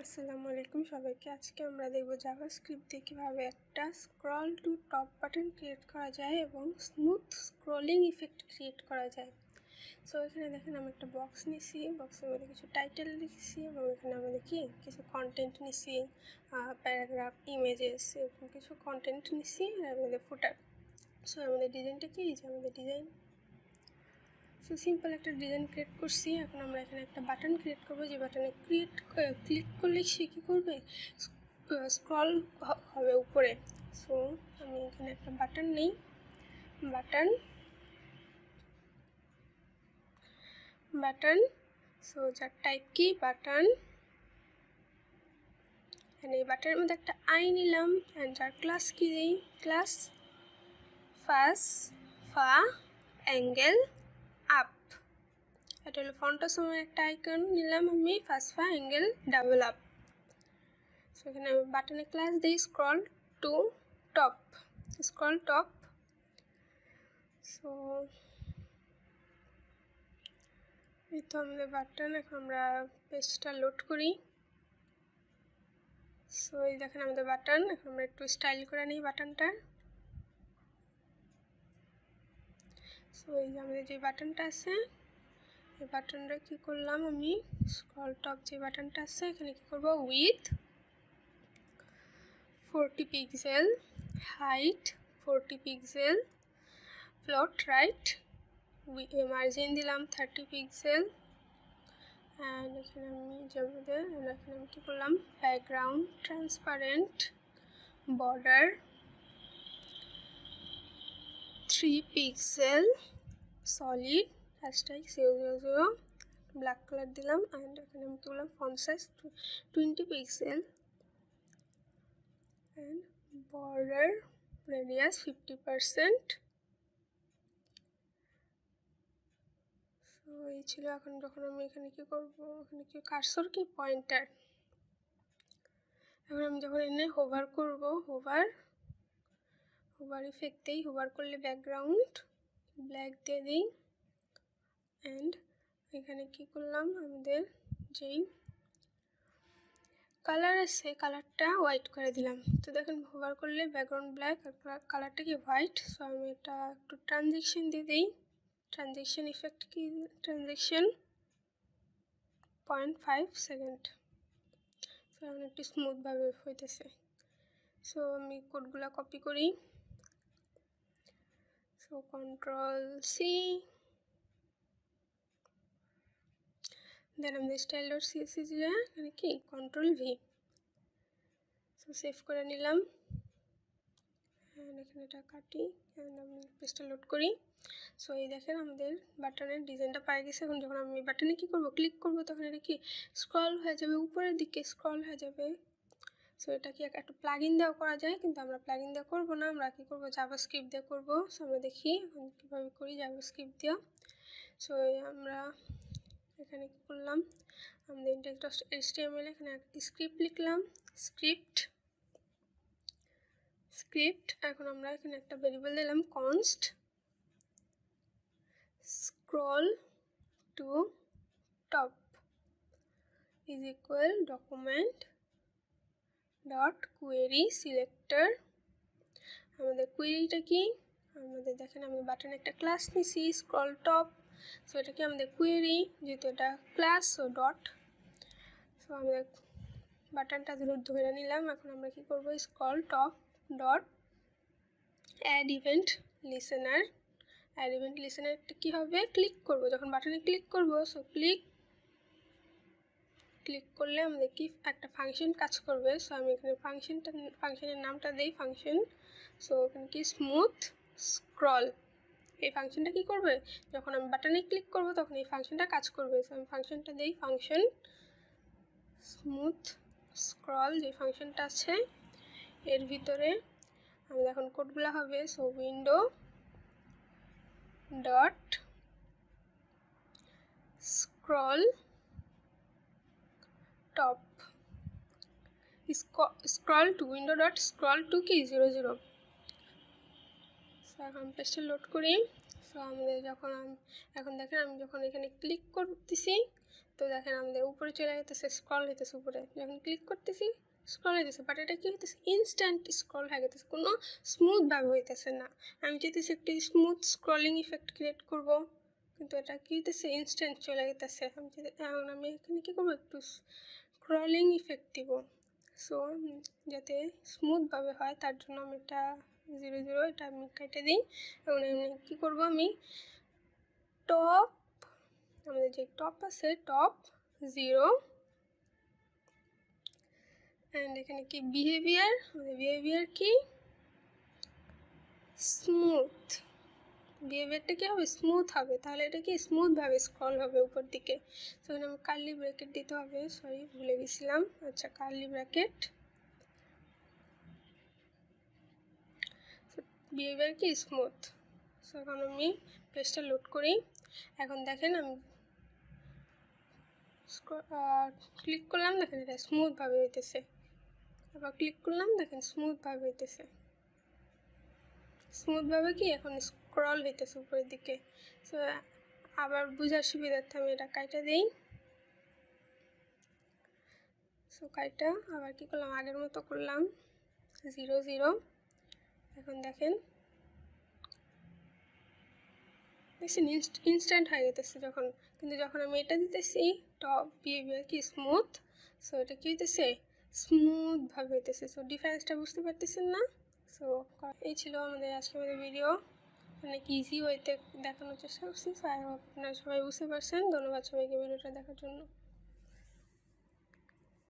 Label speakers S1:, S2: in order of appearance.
S1: আসসালামু আলাইকুম সবাইকে। আজকে আমরা দেখব জাভাস্ক্রিপ্ট দিয়ে কীভাবে একটা scroll to top button create করা যায় এবং স্মুথ স্ক্রলিং ইফেক্ট ক্রিয়েট করা যায়। সো এখানে দেখেন আমি একটা বক্স নিছি, বক্সের মধ্যে কিছু টাইটেল লিখছি এবং এখানে আমাদের কিছু কন্টেন্ট নিছি, প্যারাগ্রাফ, ইমেজেস, এরকম কিছু কন্টেন্ট নিছি আর আমাদের ফুটার। সো আমাদের ডিজাইনটা কি, যে আমাদের ডিজাইন সো সিম্পল একটা ডিজাইন ক্রিয়েট করছি। এখন আমরা এখানে একটা বাটন ক্রিয়েট করবো, যে বাটনে ক্লিক করলে সে কী করবে, স্ক্রল হবে উপরে। সো আমি এখানে একটা বাটন নেই, বাটন সো যার টাইপ কি বাটন, এখানে এই বাটনের মধ্যে একটা আই নিলাম অ্যান্ড যার ক্লাস কি দিই, ক্লাস ফা অ্যাঙ্গেল আপ। এটা হলো ফন্টের সময় একটা আইকন নিলাম আমি, ফা অ্যাঙ্গেল ডাবল আপ। সো এখানে আমি বাটনে ক্লাস দিই স্ক্রল টপ। সো এই তো আমাদের বাটন। এখন আমরা পেজটা লোড করি। সো এই দেখেন আমাদের বাটন। এখন আমরা একটু স্টাইল করে নিই বাটনটা। সো এই যে আমাদের যে বাটনটা আছে, এই বাটনটা কী করলাম আমি, স্ক্রল টপ যে বাটনটা আছে এখানে কী করবো, with 40 pixel, height 40 pixel, float right, margin দিলাম 30 পিক্সেল, অ্যান্ড এখানে আমি এখানে আমি কী করলাম, background transparent, border 3 pixel, solid hashtag 000, black colour দিলাম, অ্যান্ড এখানে আমি কী করলাম, font size 20 pixel, and border radius 50%। তো এই ছিল। এখন যখন আমি এখানে কী করবো, এখানে কি কার্সর কি পয়েন্টার, এখন আমি যখন এনে হোভার করব, হোভার ইফেক্ট দিই, হোভার করলে ব্যাকগ্রাউন্ড ব্ল্যাক দিয়ে দিই, অ্যান্ড এখানে কি করলাম, আমাদের যেই কালার আছে কালারটা হোয়াইট করে দিলাম। তো দেখেন হোভার করলে ব্যাকগ্রাউন্ড ব্ল্যাক আর কালারটা কি হোয়াইট। সো আমি এটা একটু ট্রানজিকশন দিয়ে দিই, ট্রানজিকশন ইফেক্ট কি, ট্রানজিকশন 0.5 সেকেন্ড। সো এখন একটু স্মুথভাবে হইতেছে। সো আমি কোডগুলো কপি করি, সো Ctrl+C, দেন আমাদের style.css এখানে কি Ctrl+V। সো সেভ করে নিলাম, এখানে এটা কাটি, আমি পেজটা লোড করি। সো এই দেখেন আমাদের বাটনের ডিজাইনটা পাই গেছে। এখন যখন আমি বাটনে কী করবো, ক্লিক করবো, তখন এটা কি স্ক্রল হয়ে যাবে, উপরের দিকে স্ক্রল হয়ে যাবে। সো এটা কি একটা প্লাগইন দেওয়া করা যায়, কিন্তু আমরা প্লাগইন দেওয়া করবো না, আমরা কী করবো, জাভাস্ক্রিপ্ট দিয়ে করবো। সো আমরা দেখি এখন কীভাবে করি জাভাস্ক্রিপ্ট দিয়ে। সো আমরা এখানে কী করলাম, আমাদের index.html এখানে একটা স্ক্রিপ্ট লিখলাম, স্ক্রিপ্ট। এখন আমরা এখানে একটা ভেরিয়েবল দিলাম const scroll to top is equal document dot query selector। আমাদের কোয়েরিটা কি, আমাদের দেখেন আমি বাটনে একটা ক্লাস নিছি স্ক্রল টপ। সো এটা কি আমাদের কোয়েরি, যেহেতু এটা ক্লাস ও ডট। সো আমাদের বাটনটা ধরে নিলাম। এখন আমরা কি করব, scroll top dot add event লিসেনারটা কী হবে, ক্লিক করব, যখন বাটনে ক্লিক করব। সো ক্লিক করলে আমাদের কি একটা ফাংশন কাজ করবে। সো আমি এখানে ফাংশনের নামটা দিই ফাংশন। সো এখানে কি স্মুথ স্ক্রল, এই ফাংশনটা কি করবে, যখন আমি বাটনে ক্লিক করব তখন এই ফাংশনটা কাজ করবে। সো আমি ফাংশনটা দিই ফাংশন স্মুথ স্ক্রল, যে ফাংশনটা আছে এর ভিতরে আমাদের এখন কোডগুলো হবে। So window dot scroll top scroll to, window dot scroll to কি 00। সো এখন পেজটা লোড করি। সো আমাদের এখন দেখেন আমি যখন এখানে ক্লিক করতেছি তো দেখেন আমাদের উপরে চলে যেতেছে, স্ক্রল হইতেছে, উপরে যখন ক্লিক করতেছি স্ক্রল হইতেছে, বাট এটা কী হইতেছে, ইনস্ট্যান্ট স্ক্রল হয়ে গেতেছে, কোনো স্মুথভাবে হইতেছে না। আমি চাইতেছি একটি স্মুথ স্ক্রলিং ইফেক্ট ক্রিয়েট করব, কিন্তু এটা কী হইতেছে, ইনস্ট্যান্ট চলে যেতেছে। এখন আমি এখানে কী করবো, একটু স্ক্রলিং ইফেক্ট দিব। সো যাতে স্মুথভাবে হয় তার জন্য আমি এটা 0 এটা আমি কেটে দিই। এবং কী করবো, আমি টপ, আমাদের যে টপ আছে টপ 0, অ্যান্ড এখানে কি বিহেভিয়ার, আমাদের বিহেভিয়ার কি স্মুথ, বিহেভিয়ারটা কী হবে, স্মুথ হবে, তাহলে এটা কি স্মুথভাবে স্ক্রল হবে উপর দিকে। তো এখানে আমার কার্লি ব্র্যাকেট দিতে হবে, সরি ভুলে গেছিলাম। আচ্ছা, কার্লি ব্র্যাকেট, বিহেভিয়ার কি স্মুথ। সো এখন আমি পেজটা লোড করি। এখন দেখেন আমি ক্লিক করলাম, দেখেন এটা স্মুথভাবে হইতেছে, আবার ক্লিক করলাম, দেখেন স্মুথভাবে হইতেছে, স্মুথভাবে কি এখন স্ক্রল হইতেছে উপরের দিকে। সো আবার বোঝার সুবিধার্থে আমি এটা কাইটা দিই। সো কাইটা আবার কী করলাম, আগের মতো করলাম 0 এখন দেখেন দেখছেন ইনস্ট্যান্ট হয়ে যেতেছে যখন, কিন্তু যখন আমি এটা দিতেছি টপ বিহেভিয়ার কি স্মুথ, সো এটা কী হইতেছে, স্মুথভাবে হইতেছে। সো ডিফারেন্সটা বুঝতে পারতেছেন না। সো এই ছিল আমাদের আমাদের ভিডিও, অনেক ইজি ওয়েতে দেখানোর চেষ্টা করছি। সো আপনারা সবাই বুঝতে পারছেন। ধন্যবাদ সবাইকে ভিডিওটা দেখার জন্য।